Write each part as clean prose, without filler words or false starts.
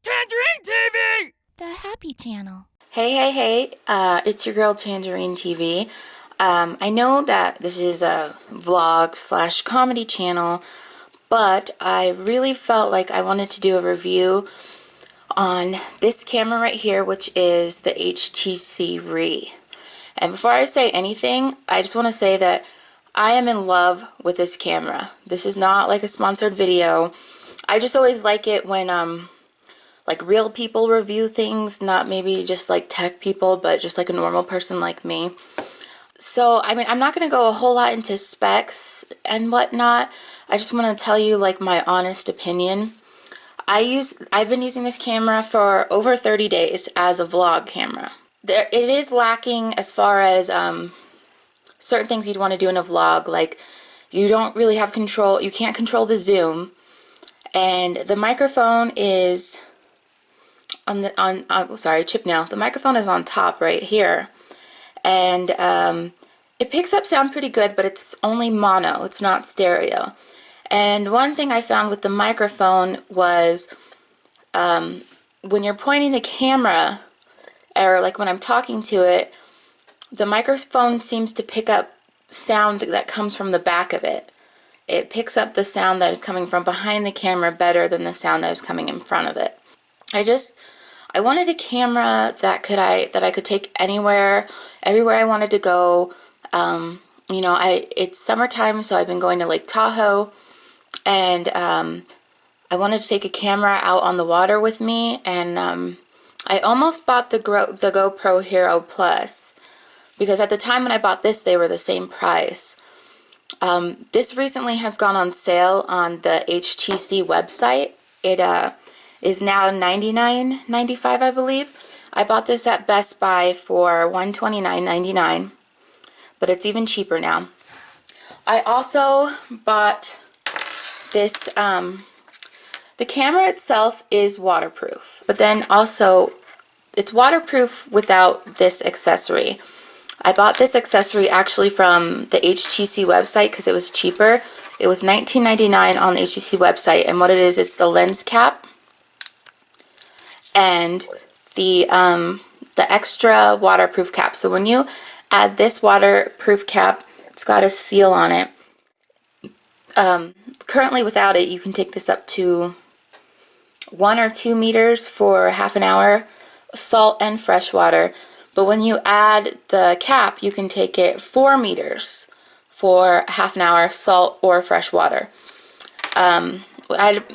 Tangerine TV! The Happy Channel. Hey, it's your girl Tangerine TV. I know that this is a vlog slash comedy channel, but I really felt like I wanted to do a review on this camera right here, which is the HTC RE. And before I say anything, I just want to say that I am in love with this camera. This is not like a sponsored video. I just always like it when like real people review things, not maybe just like tech people, but just like a normal person like me. So, I mean, I'm not going to go a whole lot into specs and whatnot. I just want to tell you like my honest opinion. I've been using this camera for over 30 days as a vlog camera. It is lacking as far as certain things you'd want to do in a vlog, like you don't really have control, you can't control the zoom, and the microphone is chip nail. The microphone is on top right here, and it picks up sound pretty good, but it's only mono, it's not stereo. And one thing I found with the microphone was when you're pointing the camera, or like when I'm talking to it, the microphone seems to pick up sound that comes from the back of it. It picks up the sound that is coming from behind the camera better than the sound that is coming in front of it. I wanted a camera that I could take everywhere I wanted to go. You know, it's summertime, so I've been going to Lake Tahoe, and I wanted to take a camera out on the water with me, and I almost bought the GoPro Hero Plus, because at the time when I bought this, they were the same price. This recently has gone on sale on the HTC website. It is now $99.95, I believe. I bought this at Best Buy for $129.99, but it's even cheaper now. I also bought this, the camera itself is waterproof, but then also it's waterproof without this accessory. I bought this accessory actually from the HTC website because it was cheaper. It was $19.99 on the HTC website, and what it is, it's the lens cap and the extra waterproof cap. So when you add this waterproof cap, it's got a seal on it. Currently without it, you can take this up to 1 or 2 meters for half an hour, salt and fresh water. But when you add the cap, you can take it 4 meters for half an hour, salt or fresh water. I'm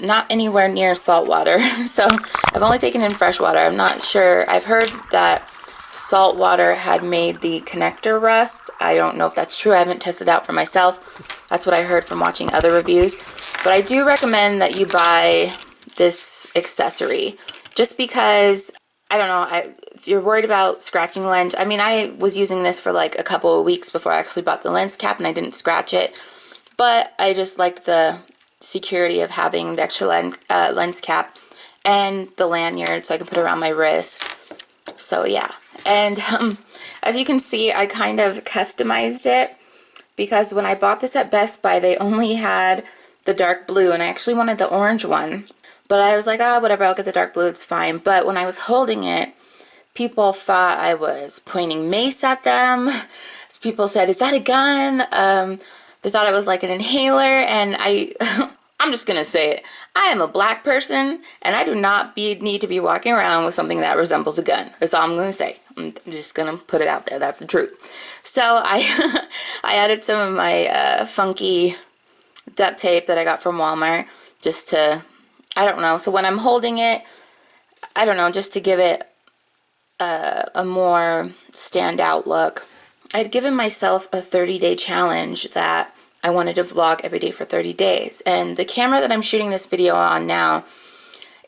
not anywhere near salt water, so I've only taken in fresh water. I'm not sure. I've heard that salt water had made the connector rust. I don't know if that's true. I haven't tested it out for myself. That's what I heard from watching other reviews. But I do recommend that you buy this accessory, just because, I don't know, if you're worried about scratching the lens. I mean, I was using this for like a couple of weeks before I actually bought the lens cap, and I didn't scratch it, but I just liked the security of having the extra lens cap and the lanyard so I can put it around my wrist. So yeah, and as you can see, I kind of customized it, because when I bought this at Best Buy, they only had the dark blue, and I actually wanted the orange one. But I was like, oh, whatever, I'll get the dark blue, it's fine. But when I was holding it, people thought I was pointing mace at them. People said, is that a gun? They thought it was like an inhaler, and I'm just going to say it. I am a black person, and I do not need to be walking around with something that resembles a gun. That's all I'm going to say. I'm just going to put it out there. That's the truth. So I added some of my funky duct tape that I got from Walmart, just to, I don't know, so when I'm holding it, I don't know, just to give it a more standout look. I'd given myself a 30-day challenge that I wanted to vlog every day for 30 days, and the camera that I'm shooting this video on now,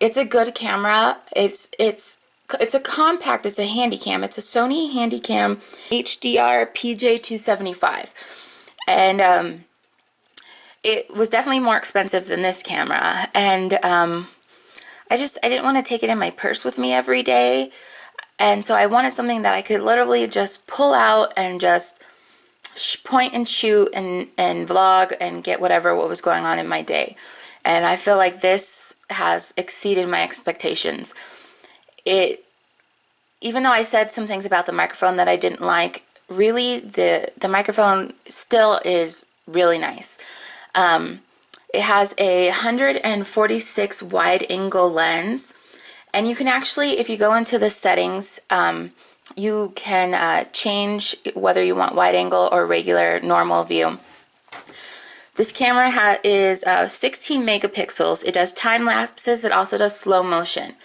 it's a good camera. It's a compact, it's a handy cam. It's a Sony Handycam HDR PJ275, and it was definitely more expensive than this camera, and I didn't want to take it in my purse with me every day, and so I wanted something that I could literally just pull out and just point and shoot and vlog and get what was going on in my day. And I feel like this has exceeded my expectations. Even though I said some things about the microphone that I didn't like, really the microphone still is really nice. It has a 146 wide angle lens, and you can actually, if you go into the settings, you can change whether you want wide angle or regular normal view. This camera is 16 megapixels. It does time lapses. It also does slow motion.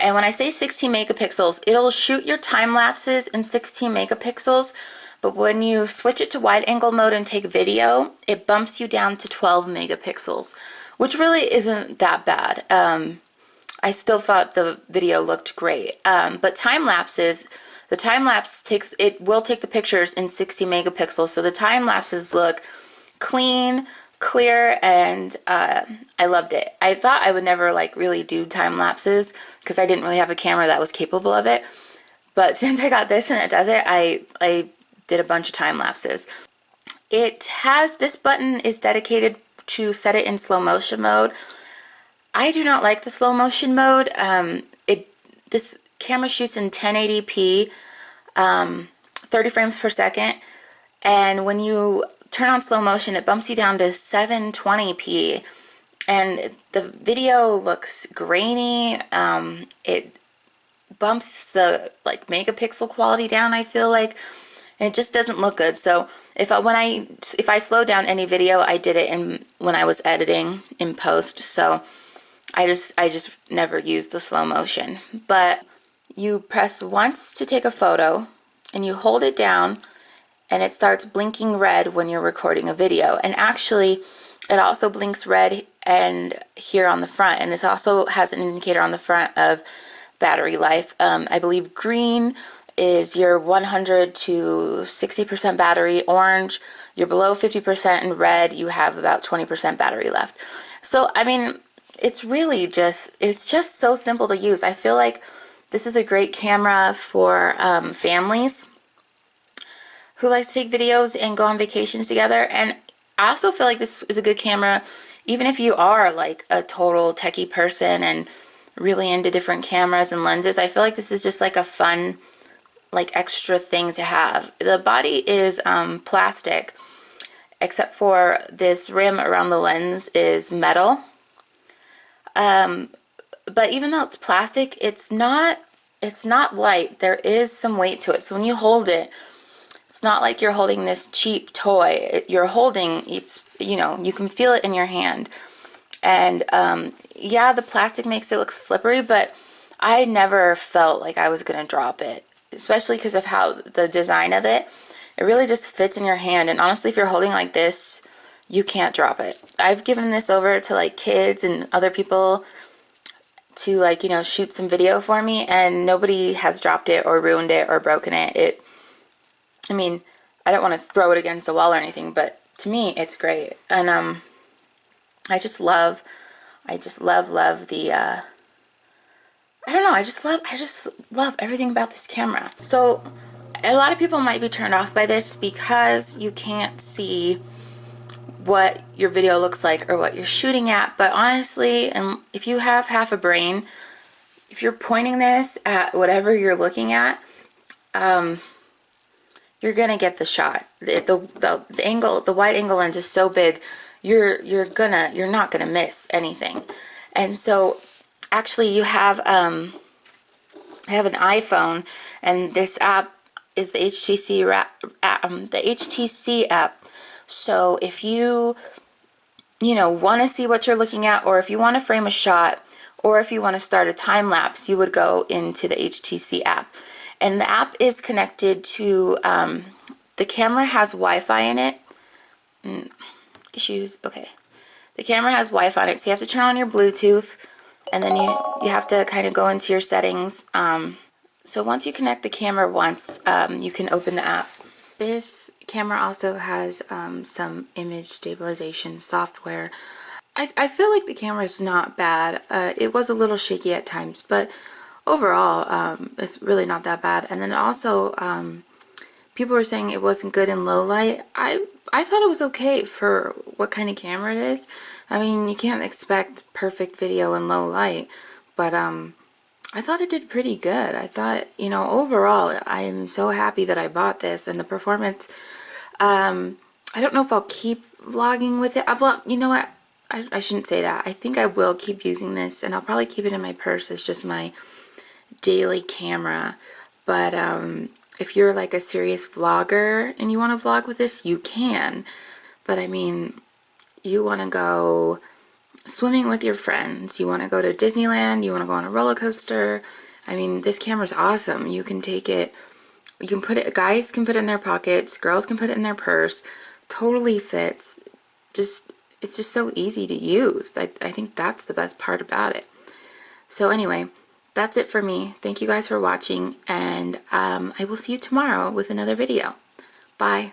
And when I say 16 megapixels, it'll shoot your time lapses in 16 megapixels, but when you switch it to wide angle mode and take video, it bumps you down to 12 megapixels, which really isn't that bad. I still thought the video looked great. But time lapses, the time lapse will take the pictures in 60 megapixels, so the time lapses look clean, clear, and I loved it. I thought I would never like really do time lapses because I didn't really have a camera that was capable of it. But since I got this and it does it, I did a bunch of time lapses. This button is dedicated to set it in slow motion mode. I do not like the slow motion mode. This camera shoots in 1080p, 30 frames per second, and when you turn on slow motion, it bumps you down to 720p, and the video looks grainy. It bumps the megapixel quality down, I feel like, and it just doesn't look good. So if I slow down any video, I did it when I was editing in post. So I just never used the slow motion. But you press once to take a photo, and you hold it down, and it starts blinking red when you're recording a video. And actually, it also blinks red and here on the front, and this also has an indicator on the front of battery life. I believe green is your 100 to 60% battery, orange you're below 50%, and red you have about 20% battery left. So I mean, it's just so simple to use. I feel like this is a great camera for families who like to take videos and go on vacations together. And I also feel like this is a good camera even if you are like a total techie person and really into different cameras and lenses. I feel like this is just like a fun, like extra thing to have. The body is plastic, except for this rim around the lens is metal. But even though it's plastic, it's not light. There is some weight to it. So when you hold it, it's not like you're holding this cheap toy. You can feel it in your hand. And yeah, the plastic makes it look slippery, but I never felt like I was going to drop it, especially because of how the design of it. It really just fits in your hand. And honestly, if you're holding like this, you can't drop it. I've given this over to like kids and other people to shoot some video for me, and nobody has dropped it or ruined it or broken it. I mean, I don't want to throw it against the wall or anything, but to me, it's great. And I just love the I don't know, I just love everything about this camera. So a lot of people might be turned off by this because you can't see what your video looks like or what you're shooting at, but honestly, and if you have half a brain, if you're pointing this at whatever you're looking at, you're gonna get the shot. The angle, the wide angle lens is so big, you're not gonna miss anything. And so actually you have I have an iPhone, and this app is the HTC app. So if you want to see what you're looking at, or if you want to frame a shot, or if you want to start a time lapse, you would go into the HTC app. And the app is connected to, the camera has Wi-Fi in it. Issues, okay. The camera has Wi-Fi in it, so you have to turn on your Bluetooth, and then you have to kind of go into your settings. So once you connect the camera once, you can open the app. This camera also has some image stabilization software. I feel like the camera is not bad. It was a little shaky at times, but overall, it's really not that bad. And then also, people were saying it wasn't good in low light. I I thought it was okay for what kind of camera it is. I mean, you can't expect perfect video in low light, but I thought it did pretty good. I thought, you know, overall, I am so happy that I bought this, and the performance, I don't know if I'll keep vlogging with it. You know what? I shouldn't say that. I think I will keep using this, and I'll probably keep it in my purse as just my daily camera. But if you're like a serious vlogger and you want to vlog with this, you can. But I mean, you want to go swimming with your friends, you want to go to Disneyland, you want to go on a roller coaster. I mean, this camera's awesome. You can take it, you can put it, guys can put it in their pockets, girls can put it in their purse. Totally fits. Just, it's just so easy to use. I think that's the best part about it. So anyway, that's it for me. Thank you guys for watching, and I will see you tomorrow with another video. Bye.